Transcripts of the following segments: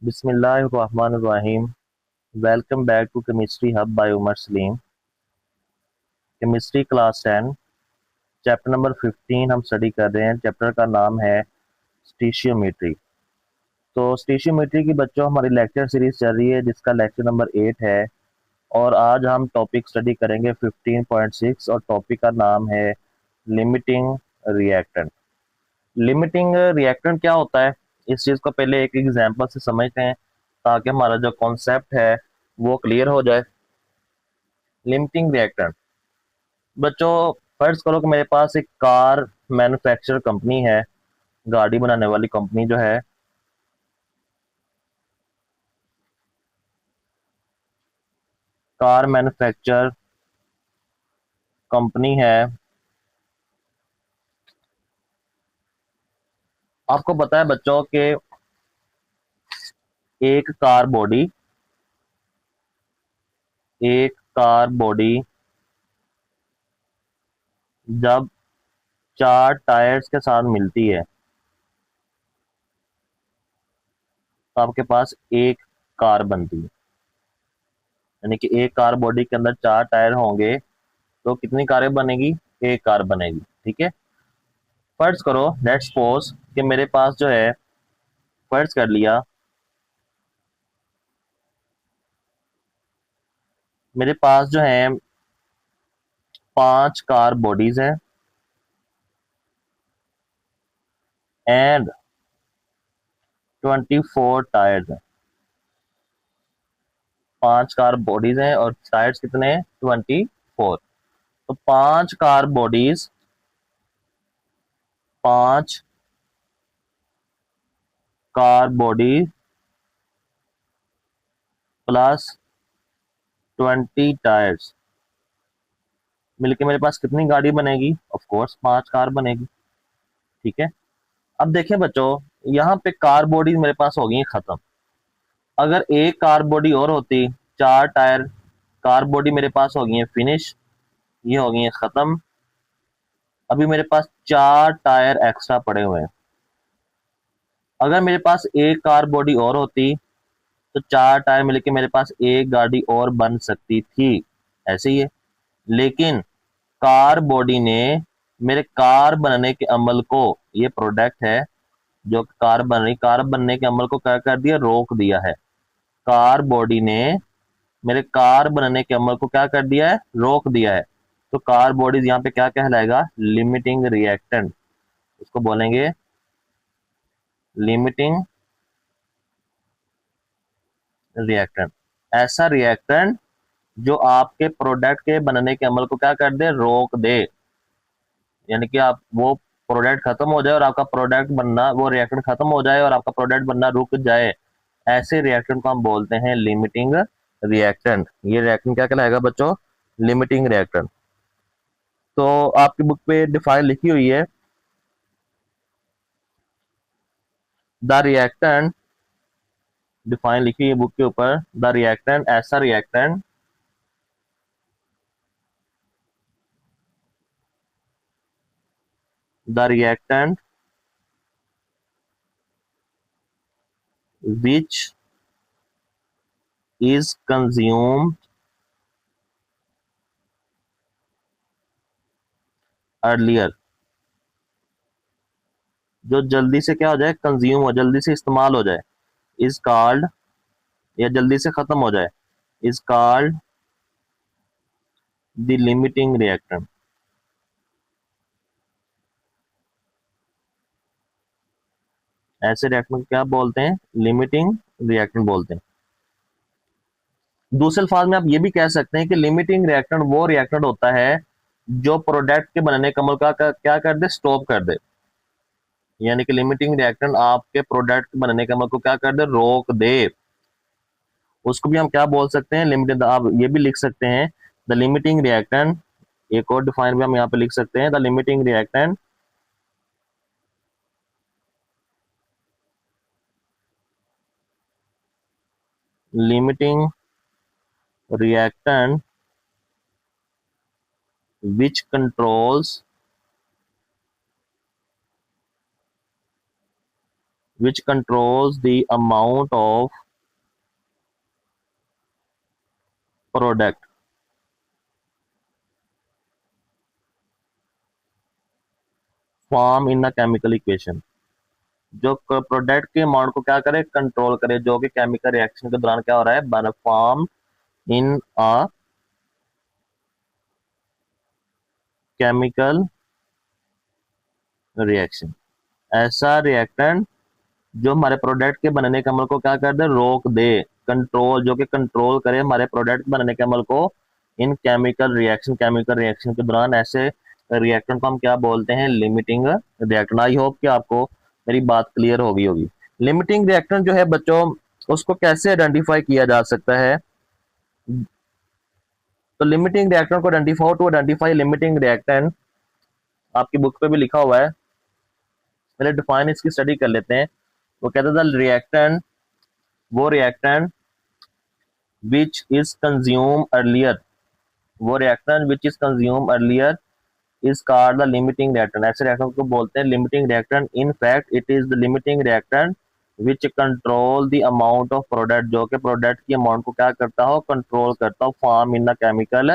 बिस्मिल्लाहिर्रहमानिर्रहीम। Welcome back to chemistry hub by Umar Saleem. Chemistry class 10 chapter number 15 हम study कर रहे हैं। चैप्टर का नाम है स्टीशियोमेट्री। तो स्टीशियोमेट्री की बच्चों हमारी लेक्चर सीरीज चल रही है जिसका लेक्चर नंबर 8 है। और आज हम टॉपिक स्टडी करेंगे 15.6 और टॉपिक का नाम है लिमिटिंग रिएक्टेंट। लिमिटिंग रिएक्टेंट क्या होता है, इस चीज़ को पहले एक एग्जांपल से समझते हैं ताकि हमारा जो कॉन्सेप्ट है वो क्लियर हो जाए। लिमिटिंग रिएक्टेंट बच्चों, फर्ज करो कि मेरे पास एक कार मैन्युफैक्चर कंपनी है, गाड़ी बनाने वाली कंपनी जो है। कार मैन्युफैक्चर कंपनी है। आपको पता है बच्चों कि एक कार बॉडी एक कार बॉडी जब चार टायर्स के साथ मिलती है तो आपके पास एक कार बनती है। यानी कि एक कार बॉडी के अंदर चार टायर होंगे तो कितनी कारें बनेगी? एक कार बनेगी। ठीक है। फर्ज करो, लेट्स सपोज कि मेरे पास जो है, फर्ज कर लिया मेरे पास जो है पांच कार बॉडीज हैं एंड 24 टायर्स हैं। पांच कार बॉडीज हैं और टायर्स कितने हैं? 24। तो पांच कार बॉडी प्लस 20 टायर्स मिलके मेरे पास कितनी गाड़ी बनेगी? ऑफ कोर्स पांच कार बनेगी। ठीक है। अब देखें बच्चों, यहाँ पे कार बॉडी मेरे पास हो गई खत्म। अगर एक कार बॉडी और होती, चार टायर कार बॉडी मेरे पास हो गई है फिनिश, ये हो गई है खत्म। अभी मेरे पास चार टायर एक्स्ट्रा पड़े हुए हैं। अगर मेरे पास एक कार बॉडी और होती तो चार टायर मिलके मेरे पास एक गाड़ी और बन सकती थी। ऐसे ही है। लेकिन कार बॉडी ने मेरे कार बनने के अमल को, ये प्रोडक्ट है जो कार बन रही, कार बनने के अमल को क्या कर दिया? रोक दिया है। कार बॉडी ने मेरे कार बनने के अमल को क्या कर दिया है? रोक दिया है। तो कार बॉडीज यहाँ पे क्या कहलाएगा? Limiting reactant. उसको बोलेंगे लिमिटिंग रिएक्टेंट। ऐसा रिएक्टेंट जो आपके प्रोडक्ट के बनने के अमल को क्या कर दे? रोक दे। यानी कि आप वो प्रोडक्ट खत्म हो जाए और आपका प्रोडक्ट बनना, वो रिएक्टेंट खत्म हो जाए और आपका प्रोडक्ट बनना रुक जाए, ऐसे रिएक्टेंट को हम बोलते हैं लिमिटिंग रिएक्टेंट। ये रिएक्टेंट क्या कहलाएगा बच्चों? Limiting reactant. तो आपकी बुक पे डिफाइन लिखी हुई है, द रिएक्टेंट, डिफाइन लिखी है बुक के ऊपर, द रिएक्टेंट, ऐसा reactant the reactant which is consumed earlier, जो जल्दी से क्या हो जाए? कंज्यूम हो, जल्दी से इस्तेमाल हो जाए, इज कॉल्ड, या जल्दी से खत्म हो जाए, is called the limiting reactant. ऐसे रिएक्टेंट को क्या बोलते हैं? लिमिटिंग रिएक्टेंट बोलते हैं। दूसरे अल्फाज में आप ये भी कह सकते हैं कि लिमिटिंग रिएक्टेंट वो रिएक्टेंट होता है जो प्रोडक्ट के बनने का अमल का क्या कर दे? स्टॉप कर दे। यानी कि लिमिटिंग रिएक्टेंट आपके प्रोडक्ट बनने के अमल को क्या कर दे? रोक दे। उसको भी हम क्या बोल सकते हैं? लिमिटेड। आप ये भी लिख सकते हैं द लिमिटिंग रिएक्टेंट, एक और डिफाइन भी हम यहाँ पे लिख सकते हैं, the limiting reactant limiting reactant which controls which controls the amount of product formed in a chemical equation। जो प्रोडक्ट के अमाउंट को क्या करे, कंट्रोल करे, जो कि केमिकल रिएक्शन के दौरान क्या हो रहा है, form in a chemical reaction. ऐसा रिएक्टेंट जो हमारे प्रोडक्ट के बनने के अमल को क्या कर दे, रोक दे, कंट्रोल, जो कि कंट्रोल करे हमारे प्रोडक्ट बनने के अमल को इन केमिकल रिएक्शन के दौरान। ऐसे रिएक्टेंट को हम क्या बोलते हैं, लिमिटिंग रिएक्टेंट। आई होप कि आपको मेरी बात क्लियर होगी। लिमिटिंग रिएक्टेंट जो है बच्चों, उसको कैसे आइडेंटिफाई किया जा सकता है? तो लिमिटिंग रिएक्टेंट को आइडेंटिफाई लिमिटिंग रिएक्टेंट आपकी बुक पे भी लिखा हुआ है, पहले डिफाइन इसकी स्टडी कर लेते हैं। वो कहता था रिएक्टेंट, वो reactant which is consume earlier, वो reactant which is consume earlier is called the limiting reactant. ऐसे रिएक्टेंट को बोलते हैं limiting reactant. In fact it is the limiting reactant which control the amount of product, जो कि product की amount को क्या करता हो, कंट्रोल करता हो, form in the chemical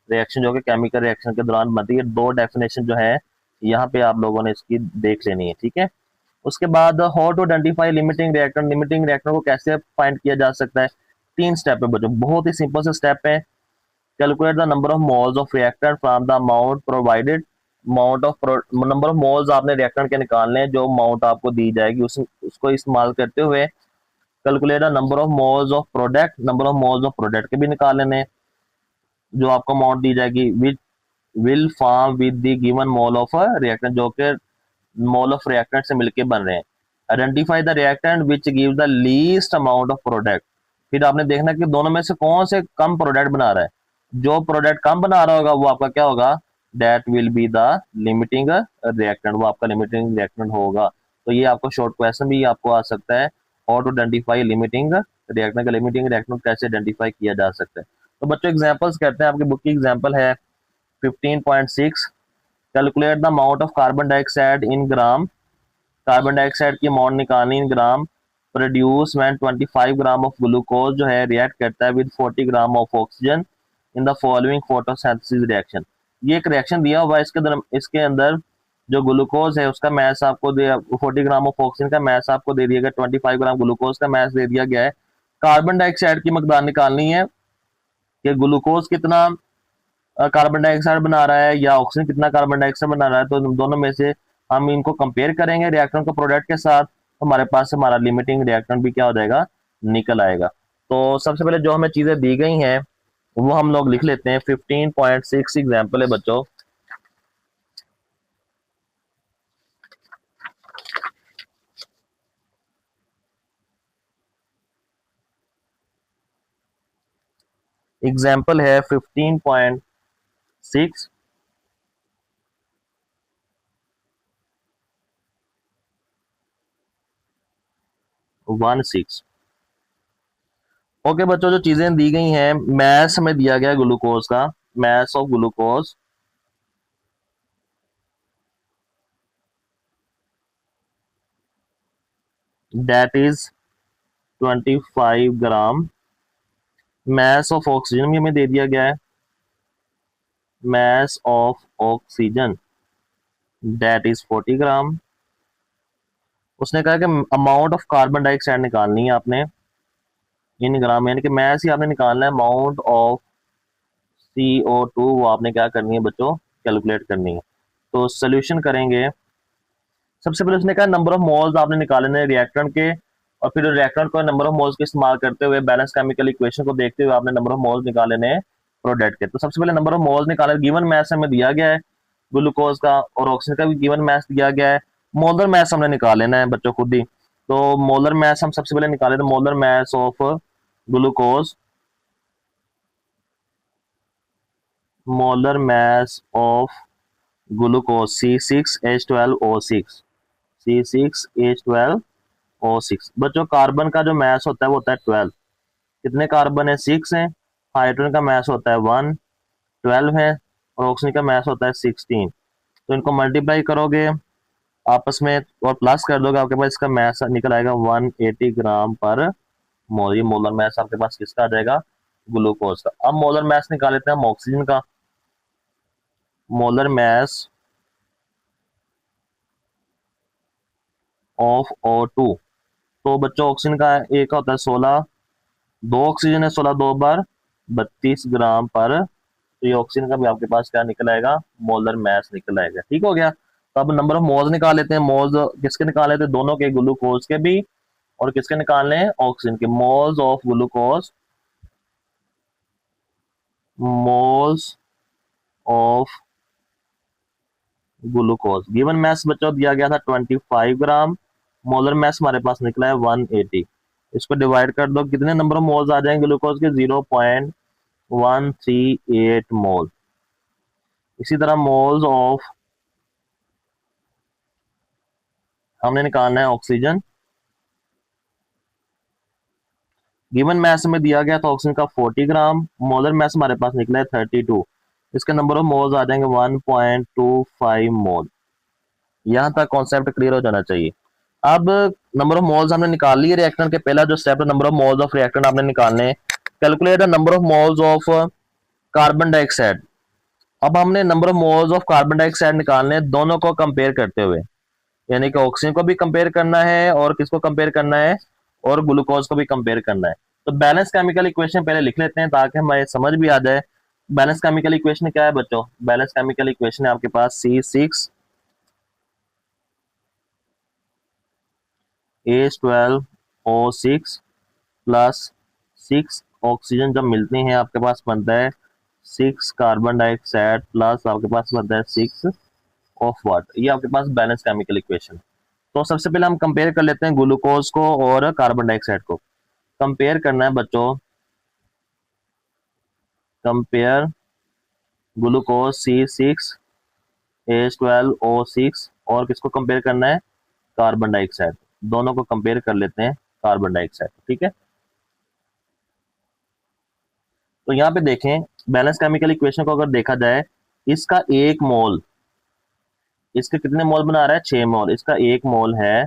reaction, जो कि केमिकल रिएक्शन के दौरान बनती है। दो डेफिनेशन जो है यहाँ पे आप लोगों ने इसकी देख लेनी है, ठीक है। उसके बाद how to identify limiting reactant, limiting reactant को कैसे फाइंड किया जा सकता है? 3 स्टेप है बच्चों, बहुत ही सिंपल से स्टेप है। Calculate the number of moles of reactant from the amount provided. Number of moles आपने रिएक्टेंट के निकालने हैं, जो अमाउंट आपको दी जाएगी उसको इस्तेमाल करते हुए calculate the number of moles of product, number of moles of product के भी निकाल लेने, जो आपको अमाउंट दी जाएगी, which will form with the given mole of reactant, जो कि मोल ऑफ रिएक्टेंट से मिलके बन रहे हैं। Identify the reactant which give the least amount of product. फिर आपने देखना कि दोनों में से कौन से कम प्रोडक्ट बना रहा है। जो प्रोडक्ट कम बना रहा होगा वो आपका क्या होगा, that will be the limiting reactant, वो आपका लिमिटिंग रिएक्टेंट होगा। तो ये आपको शॉर्ट क्वेश्चन भी आपको आ सकता है, how to identify limiting reactant. Limiting reactant कैसे आइडेंटिफाई किया जा सकता है? तो बच्चों एग्जांपल्स करते हैं। आपकी बुक की एग्जांपल है 15.6, calculate the amount of carbon dioxide in gram. Carbon dioxide की अमाउंट निकालनी in gram. Produce when 25 gram of glucose जो है रिएक्ट करता है with 40 gram of oxygen in the following photosynthesis reaction. ये एक रिएक्शन दिया हुआ है, इसके अंदर जो ग्लूकोज है उसका मैस आपको 40 ग्राम ऑफ ऑक्सीजन का मैस आपको दे दिया गया, 25 ग्राम ग्लूकोज का मैस दे दिया गया है। कार्बन डाइऑक्साइड की मकदार निकालनी है कि ग्लूकोज कितना कार्बन डाइऑक्साइड बना रहा है या ऑक्सीजन कितना कार्बन डाइऑक्साइड बना रहा है। तो दोनों में से हम इनको कंपेयर करेंगे रिएक्टेंट को प्रोडक्ट के साथ, तो हमारे पास हमारा लिमिटिंग रिएक्टेंट भी क्या हो जाएगा, निकल आएगा। तो सबसे पहले जो हमें चीजें दी गई हैं वो हम लोग लिख लेते हैं। 15.6 एग्जाम्पल है बच्चों। एग्जाम्पल है 15.6, ओके बच्चों, जो चीजें दी गई हैं, मैस हमें दिया गया ग्लूकोज का, mass of glucose that is 25 gram. Mass of oxygen भी हमें दे दिया गया है, mass of oxygen that is 40 ग्राम। उसने कहा कि अमाउंट ऑफ कार्बन डाइऑक्साइड निकालनी है आपने इन ग्राम, यानी कि मैस ही आपने निकालना है। अमाउंट ऑफ CO2 वो आपने क्या करनी है बच्चों, कैलकुलेट करनी है। तो सोल्यूशन करेंगे। सबसे पहले उसने कहा नंबर ऑफ मोल्स आपने निकालने हैं रिएक्टेंट के, और फिर रिएक्टेंट को नंबर ऑफ मोल्स का इस्तेमाल करते हुए बैलेंस केमिकल इक्वेशन को देखते हुए आपने नंबर ऑफ मोल्स निकालने हैं प्रोडक्ट के। तो सबसे पहले नंबर ऑफ मोल्स निकाले, गिवन मैस हमें दिया गया है ग्लूकोज का और ऑक्सीजन का भी गिवन मैस दिया गया है। मोलर मैस हमने निकाल लेना है बच्चों खुद ही। तो मोलर मैस हम सबसे पहले निकाले, तो molar mass of glucose, molar mass of glucose C6H12O6, C6H12O6। बच्चों कार्बन का जो मैस होता है वो होता है 12। कितने कार्बन है, 6 है। हाइड्रोजन का मैस होता है 1, 12 है, और ऑक्सीजन का मैस होता है 16। तो इनको मल्टीप्लाई करोगे आपस में और प्लस कर दोगे, आपके पास इसका मैथ निकल आएगा 180 ग्राम पर मोल। ये मोलर मैथ आपके पास किसका आ जाएगा? ग्लूकोज का। अब मोलर मैथ निकाल लेते हैं हम ऑक्सीजन का। Molar math of O2। तो बच्चों ऑक्सीजन का एक होता है 16, दो ऑक्सीजन है 16, दो बार 32 ग्राम पर। तो ये ऑक्सीजन का भी आपके पास क्या निकल आएगा? मोलर मैथ निकल आएगा। ठीक हो गया। तो अब नंबर ऑफ मोल्स निकाल लेते हैं। मोल्स किसके निकाल लेते हैं? दोनों के, ग्लूकोज के भी और किसके निकालने हैं? ऑक्सीजन के। Moles of glucose, moles of glucose. Given math बच्चों दिया गया था 25 ग्राम, मोलर मैथ हमारे पास निकला है 180। इसको डिवाइड कर दो, कितने नंबर ऑफ मोल्स आ जाएंगे ग्लूकोज के? 0.138 मोल। इसी तरह मोल्स ऑफ हमने निकालना है ऑक्सीजन। गिवन मैथ में दिया गया था ऑक्सीजन का 40 ग्राम, मोलर मैथ हमारे पास निकला है 32। इसके नंबर ऑफ मोल्स आ जाएंगे 1.25 मोल। यहां तक कॉन्सेप्ट क्लियर हो जाना चाहिए। अब नंबर ऑफ मोल्स हमने निकाल लिए रिएक्टेंट के। पहला जो स्टेप है, number of moles of reactant आपने निकालने। Calculate the number of moles of carbon dioxide. अब हमने number of moles of carbon dioxide निकालने, दोनों को कंपेयर करते हुए, यानी कि ऑक्सीजन को भी कंपेयर करना है और किसको कंपेयर करना है? और ग्लूकोज को भी कंपेयर करना है। तो बैलेंस केमिकल इक्वेशन पहले लिख लेते हैं ताकि हमें समझ भी आ जाए। बैलेंस केमिकल इक्वेशन क्या है बच्चों? बैलेंस केमिकल इक्वेशन है आपके पास C6H12O6 प्लस 6 ऑक्सीजन जब मिलती हैं आपके पास बनता है 6 कार्बन डाइऑक्साइड प्लस आपके पास बनता है 6 ऑफ वाटर। ये आपके पास बैलेंस केमिकल इक्वेशन। तो सबसे पहले हम कंपेयर कर लेते हैं ग्लूकोज को और कार्बन डाइऑक्साइड को। कंपेयर करना है बच्चों, कंपेयर ग्लूकोज C6H12O6 और किसको कंपेयर करना है? Carbon dioxide. दोनों को कंपेयर कर लेते हैं, कार्बन डाइऑक्साइड। ठीक है। तो यहाँ पे देखें बैलेंस केमिकल इक्वेशन को अगर देखा जाए, इसका एक मोल, इसके कितने मोल बना रहा है? 6 मोल। इसका एक मोल है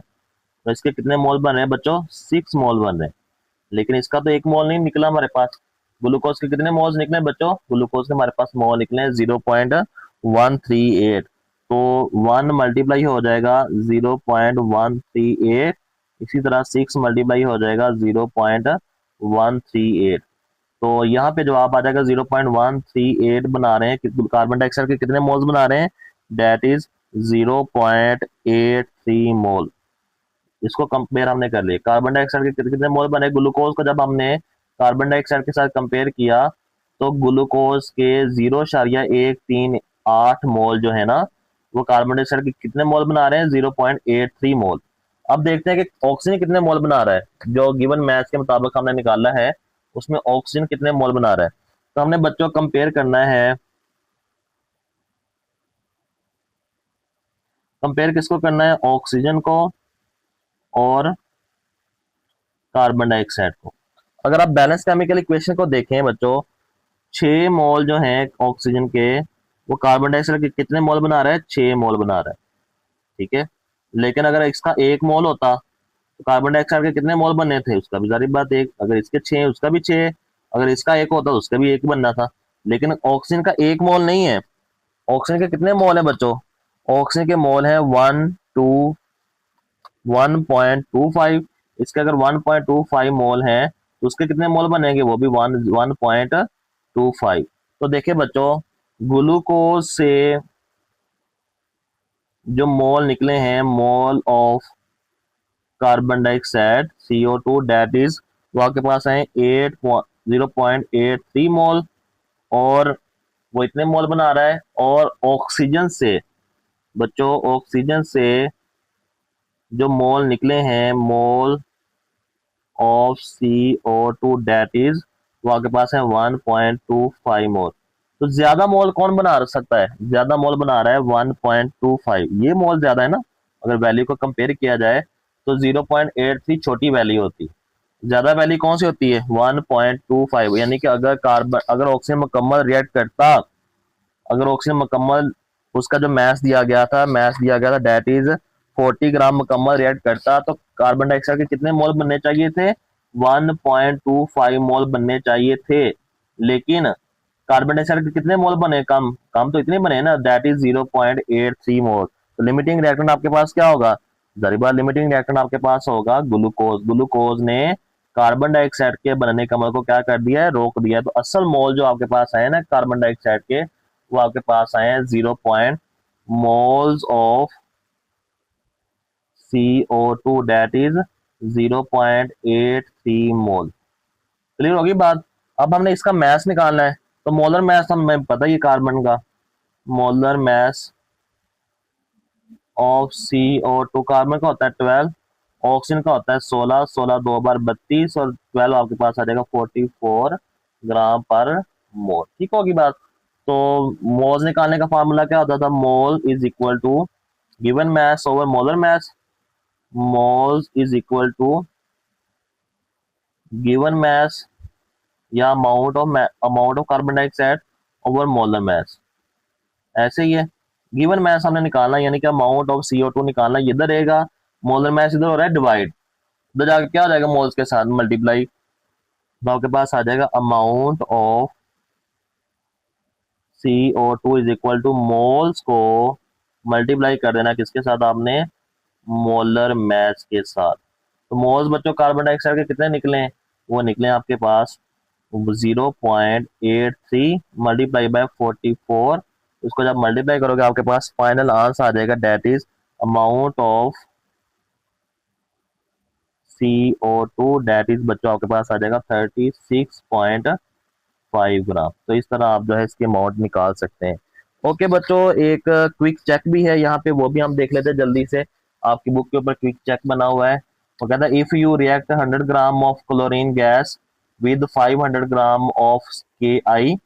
तो इसके कितने मोल बन रहे हैं बच्चों? 6 मोल बन रहे हैं। लेकिन इसका तो एक मोल नहीं निकला हमारे पास। ग्लूकोज के कितने मोल्स निकले बच्चों? ग्लूकोज के हमारे पास मोल निकले 0.138। तो 1 मल्टीप्लाई हो जाएगा 0.138, इसी तरह 6 मल्टीप्लाई हो जाएगा 0.138। तो यहाँ पे जवाब आ जाएगा 0.138 बना रहे हैं। कार्बन डाइऑक्साइड के कितने मोल्स बना रहे हैं? दैट इज 0.83 मोल। इसको कंपेयर हमने कर लिया। कार्बन डाइऑक्साइड के कितने मोल बने? ग्लूकोज को जब हमने कार्बन डाइऑक्साइड के साथ कंपेयर किया तो ग्लूकोज के 0.138 मोल जो है ना, वो कार्बन डाइऑक्साइड के कितने मोल बना रहे हैं? 0.83 मोल। अब देखते हैं कि ऑक्सीजन कितने मोल बना रहा है। जो गिवन मैथ के मुताबिक हमने निकाला है उसमें ऑक्सीजन कितने मोल बना रहा है। तो हमने बच्चों कंपेयर करना है, कंपेयर किसको करना है? ऑक्सीजन को और कार्बन डाइऑक्साइड को। अगर आप बैलेंस केमिकल इक्वेशन को देखें बच्चों, 6 मोल जो हैं ऑक्सीजन के, वो कार्बन डाइऑक्साइड के कितने मोल बना रहा है? 6 मोल बना रहा है। ठीक है। लेकिन अगर इसका एक मोल होता तो कार्बन डाइऑक्साइड के कितने मोल बनने थे? उसका भी जारी बात एक। अगर इसके 6 उसका भी 6, अगर इसका एक होता तो उसका भी एक बनना था। लेकिन ऑक्सीजन का एक मोल नहीं है। ऑक्सीजन के कितने मोल है बच्चों? ऑक्सीजन के मोल है 1.25। इसके अगर 1.25 मोल है तो उसके कितने मोल बनेंगे? वो भी 1.25। तो देखिए बच्चों, ग्लूकोज से जो मोल निकले हैं, mole of carbon dioxide CO2 that is, वो आपके पास है 0.83 मोल और वो इतने मोल बना रहा है। और ऑक्सीजन से बच्चों, ऑक्सीजन से जो मोल निकले हैं, mole of CO2 that is, वो आपके पास है 1.25 मोल। तो ज्यादा मोल कौन बना सकता है? ज्यादा मोल बना रहा है 1.25। ये मोल ज्यादा है ना। अगर वैल्यू को कंपेयर किया जाए तो 0.83 छोटी वैल्यू होती है, ज्यादा वैल्यू कौन सी होती है? 1.25। यानी कि अगर ऑक्सीजन मुकम्मल रिएक्ट करता, अगर ऑक्सीजन मुकम्मल, उसका जो मैथ दिया गया था, मैथ दिया गया था डेट इज 40 ग्राम मुकम्मल रिएक्ट करता तो कार्बन डाइऑक्साइड के कितने मोल बनने चाहिए थे? 1.25 मोल बनने चाहिए थे। लेकिन कार्बन डाइऑक्साइड के कितने मोल बने? कम कम तो इतने बने ना, दैट इज 0.83 मोल। तो लिमिटिंग रिएक्टेंट आपके पास क्या होगा? जारी बात, लिमिटिंग रिएक्टेंट आपके पास होगा ग्लूकोज। ग्लूकोज ने कार्बन डाइऑक्साइड के बनने का अमल को क्या कर दिया है? रोक दिया है। तो असल मोल जो आपके पास आए ना कार्बन डाइऑक्साइड के, वो आपके पास आए हैं 0. Moles of CO2, that is 0.83 mole. Clear होगी बात? अब हमने इसका मैस निकालना है, तो मोलर मैस हमें पता ही है कार्बन का। Molar mass of CO2, carbon का होता है 12, ऑक्सीजन का होता है 16, 16 2 बार 32 और 12 आपके पास आ जाएगा 44 ग्राम पर मोल। ठीक होगी बात? तो मोल्स निकालने का फार्मूला क्या होता था? Mole is equal to given mass over molar mass. Moles is equal to given mass या amount of carbon dioxide over molar mass. ऐसे ही है, गिवन मैस हमने निकालना यानी कि अमाउंट ऑफ CO2 निकालना, ये इधर रहेगा, मोलर मैस इधर हो रहा है डिवाइड, इधर जाके क्या हो जाएगा? मोल्स के साथ मल्टीप्लाई, तो आपके पास आ जाएगा amount of CO2 is equal two moles को मल्टीप्लाई कर देना किसके साथ? आपने मोलर मैस के साथ। तो मोल्स बच्चों कार्बन डाइऑक्साइड के कितने निकले? वो निकले आपके पास 0.83 मल्टीप्लाई बाय 44। उसको जब मल्टीप्लाई करोगे आपके पास फाइनल आंसर आ जाएगा, that is amount of CO2, that is बच्चों आपके पास आ जाएगा 36.5 ग्राम। तो इस तरह आप जो है इसकी अमाउंट निकाल सकते हैं। ओके बच्चों, एक क्विक चेक भी है यहाँ पे, वो भी हम देख लेते हैं जल्दी से। आपकी बुक के ऊपर क्विक चेक बना हुआ है। वो कहता है if you react 100 gram of chlorine gas with 500 gram of Ki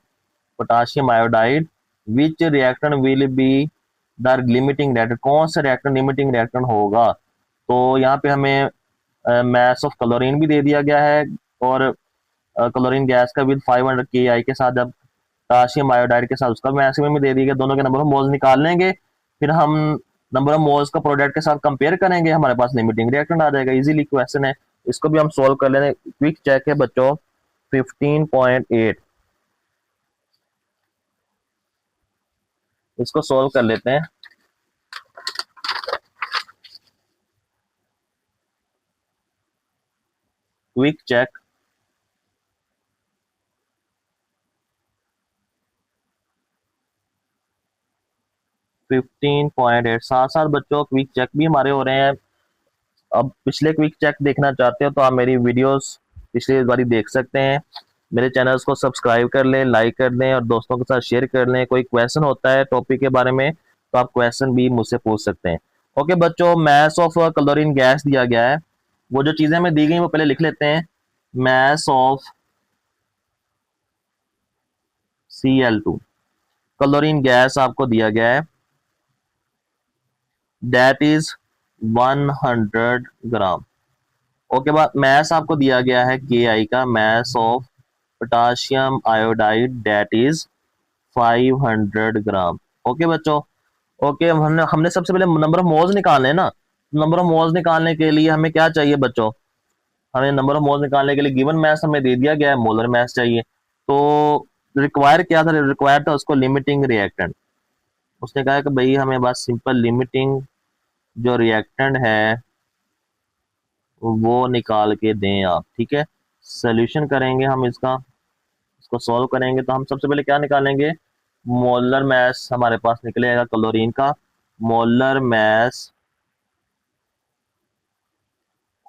potassium iodide, which reactant will be the limiting reactant? कौन सा रिएक्टेंट लिमिटिंग रिएक्टेंट होगा? तो यहाँ पे हमें मैस ऑफ क्लोरीन भी दे दिया गया है और क्लोरीन गैस का विद 500 Ki के साथ, जब पोटाशियम आयोडाइड के साथ उसका मैस भी दे दिया गया। दोनों के नंबर ऑफ मोल्स निकाल लेंगे, फिर हम नंबर ऑफ मोल्स का प्रोडक्ट के साथ कंपेयर करेंगे, हमारे पास लिमिटिंग रिएक्टेंट आ जाएगा। इजीली क्वेश्चन है, इसको भी हम सोल्व कर लेंगे। क्विक चेक है बच्चों 15.8, इसको सोल्व कर लेते हैं। क्विक चेक 15.8, साथ साथ बच्चों क्विक चेक भी हमारे हो रहे हैं। अब पिछले क्विक चेक देखना चाहते हो तो आप मेरी वीडियोस पिछली बारी देख सकते हैं। मेरे चैनल्स को सब्सक्राइब कर लें, लाइक कर दें और दोस्तों के साथ शेयर कर लें। कोई क्वेश्चन होता है टॉपिक के बारे में तो आप क्वेश्चन भी मुझसे पूछ सकते हैं। ओके बच्चों, मैस ऑफ क्लोरीन गैस दिया गया है। वो जो चीजें हमें दी गई वो पहले लिख लेते हैं। Mass of Cl2 chlorine gas आपको दिया गया है, दैट इज 100 ग्राम। ओके बाद मैस आपको दिया गया है Ki का, mass of potassium iodide that is 500 gram. Okay बच्चों, ओके हमने सबसे पहले नंबर ऑफ मोल्स निकालने हैं ना। नंबर ऑफ मोल्स निकालने के लिए हमें क्या चाहिए बच्चों? हमें नंबर ऑफ मोल्स निकालने के लिए गिवन मैस हमें दे दिया गया है, मोलर मैस चाहिए। तो रिक्वायर क्या था? रिक्वायर था उसको लिमिटिंग रिएक्टेंट। उसने कहा कि भाई हमें बस सिंपल लिमिटिंग जो रिएक्टेंट है वो निकाल के दें आप। ठीक है, सोल्यूशन करेंगे हम इसको सॉल्व करेंगे। तो हम सबसे पहले क्या निकालेंगे? मोलर मैस हमारे पास निकलेगा क्लोरीन का, molar mass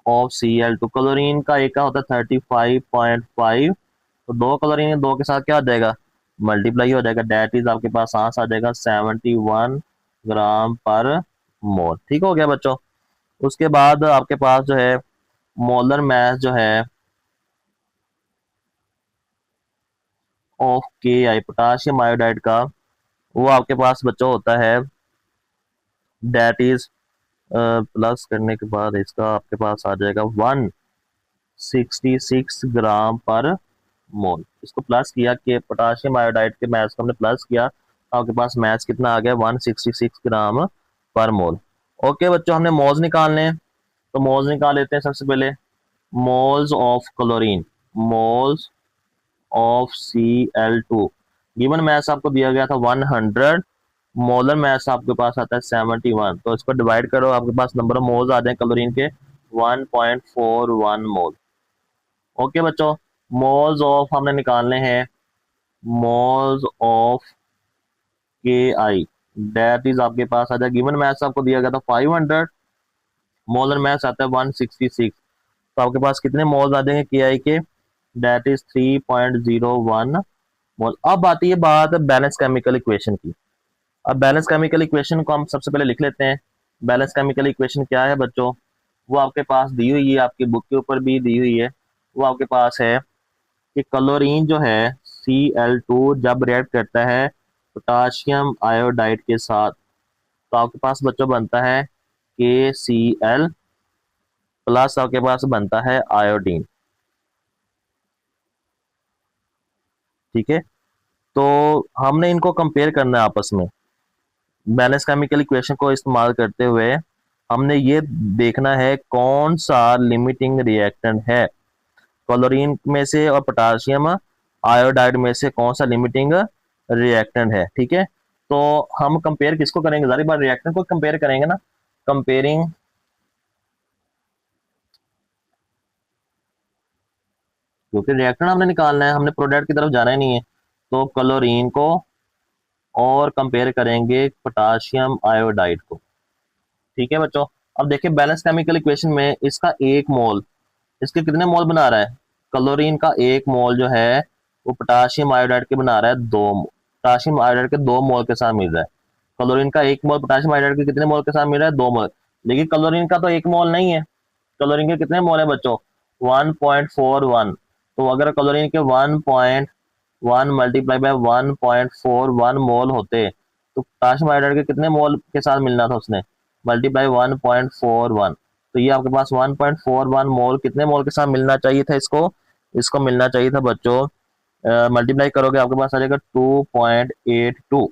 of Cl2। Chlorine का एक का होता है 35.5, तो दो क्लोरीन, दो के साथ क्या हो जाएगा? मल्टीप्लाई हो जाएगा, डेट इज आपके पास आंसर आ जाएगा 71 ग्राम पर मोल। ठीक हो गया बच्चों। उसके बाद आपके पास जो है मोलर मैस जो है ऑफ Ki पोटाशियम आयोडाइड का, वो आपके पास बच्चों होता है, डेट इज प्लस करने के बाद इसका आपके पास आ जाएगा 166 ग्राम पर मोल। इसको प्लस किया कि पोटाशियम आयोडाइड के मैस को हमने प्लस किया, आपके पास मैस कितना आ गया? 166 ग्राम पर मोल। ओके बच्चों, हमने मोल्स निकालने हैं, तो मोल्स निकाल लेते हैं सबसे पहले। Moles of chlorine, moles of Cl2, given mass आपको दिया गया था 100, मोलर मास आपके पास आता है 71, तो इसको डिवाइड करो, आपके पास नंबर ऑफ मोल्स आ जाए क्लोरीन के 1.41 मोल। ओके बच्चों, मोल्स ऑफ हमने निकालने हैं, moles of Ki, that is आपके पास आ जाए, गिवन मास आपको दिया गया था 500, मोलर मास आता है 166, तो आपके पास कितने मोल्स आ जाएंगे Ki के, दैट इज 3.01 मोल। अब आती है बात बैलेंस केमिकल इक्वेशन की। अब बैलेंस केमिकल इक्वेशन को हम सबसे पहले लिख लेते हैं। बैलेंस केमिकल इक्वेशन क्या है बच्चों, वो आपके पास दी हुई है, आपकी बुक के ऊपर भी दी हुई है। वो आपके पास है कि क्लोरीन जो है Cl2 जब रिएक्ट करता है पोटाशियम आयोडाइड के साथ, तो आपके पास बच्चों बनता है KCl प्लस आपके पास बनता है आयोडीन। ठीक है, तो हमने इनको कंपेयर करना है आपस में। बैलेंस केमिकल इक्वेशन को इस्तेमाल करते हुए हमने ये देखना है कौन सा लिमिटिंग रिएक्टेंट है, क्लोरीन में से और पोटाशियम आयोडाइड में से कौन सा लिमिटिंग रिएक्टेंट है। ठीक है, तो हम कंपेयर किसको करेंगे, जारी बार रिएक्टेंट को कंपेयर करेंगे ना, कंपेयरिंग क्योंकि रिएक्टेंट हमने निकालना है, हमने प्रोडक्ट की तरफ जाना ही नहीं है, तो क्लोरीन को और कंपेयर करेंगे पोटाशियम आयोडाइड को। ठीक है बच्चों, अब देखिए बैलेंस केमिकल इक्वेशन में इसका एक मोल, इसके कितने मोल बना रहा है, क्लोरीन का एक मोल जो है वो पोटाशियम आयोडाइड के बना रहा है 2, पोटाशियम आयोडाइड के 2 मोल के साथ मिल रहा है। क्लोरीन का एक मोल पोटाशियम आयोडाइड के कितने मोल के साथ मिल रहा है, 2 मोल। लेकिन क्लोरीन का तो एक मोल नहीं है, क्लोरीन के कितने मोल है बच्चों, 1.41। तो अगर क्लोरीन के 1.1 मल्टीप्लाई बाय 1.41 मोल होते, तो पोटाशियम आयोडाइड के कितने मोल के साथ मिलना था उसने, मल्टीप्लाई 1.41, तो ये आपके पास 1.41 मोल कितने मोल के साथ मिलना चाहिए था, इसको इसको मिलना चाहिए था बच्चों, मल्टीप्लाई करोगे आपके पास आ जाएगा 2.82,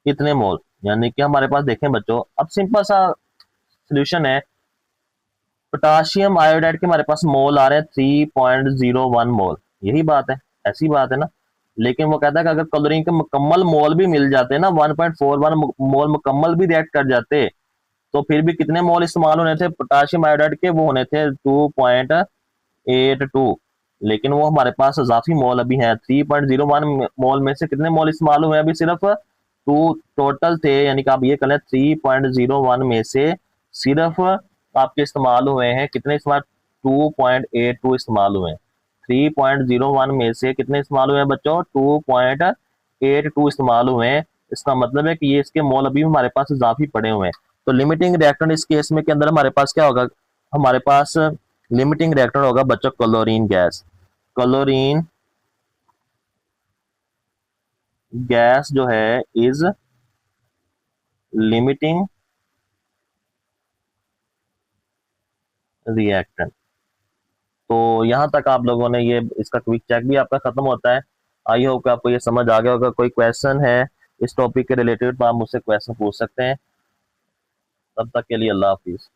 कितने मोल, यानी कि हमारे पास देखें बच्चों, अब सिंपल सा सोल्यूशन है, पोटाशियम आयोडाइड के हमारे पास मोल आ रहे हैं 3.01 मोल, यही बात है, ऐसी बात है ना। लेकिन वो कहता है कि अगर क्लोरीन के मुकम्मल मोल भी मिल जाते ना, 1.41 मोल मुकम्मल भी रिएक्ट कर जाते, तो फिर भी कितने मोल इस्तेमाल होने थे पोटाशियम आयोडाइड के, वो होने थे 2.82, लेकिन वो हमारे पास इजाफी मोल अभी हैं 3.01 मोल में से कितने मोल इस्तेमाल हुए अभी, सिर्फ 2 टोटल थे, यानी कि आप ये करें 3.01 में से सिर्फ आपके इस्तेमाल हुए हैं कितने, इस्तेमाल 2.82 इस्तेमाल हुए हैं। 3.01 में से कितने इस्तेमाल हुए हैं बच्चों, 2.82 इस्तेमाल हुए हैं। इसका मतलब है कि ये इसके मोल अभी हमारे पास इजाफी पड़े हुए हैं। तो लिमिटिंग रिएक्टेंट इस केस में के अंदर हमारे पास क्या होगा, हमारे पास लिमिटिंग रिएक्टेंट होगा बच्चों क्लोरीन गैस। क्लोरीन गैस जो है इज लिमिटिंग रिएक्टेंट। तो यहाँ तक आप लोगों ने ये, इसका क्विक चेक भी आपका खत्म होता है। आई होप आपको ये समझ आ गया होगा। कोई क्वेश्चन है इस टॉपिक के रिलेटेड तो आप मुझसे क्वेश्चन पूछ सकते हैं। तब तक के लिए अल्लाह हाफिज।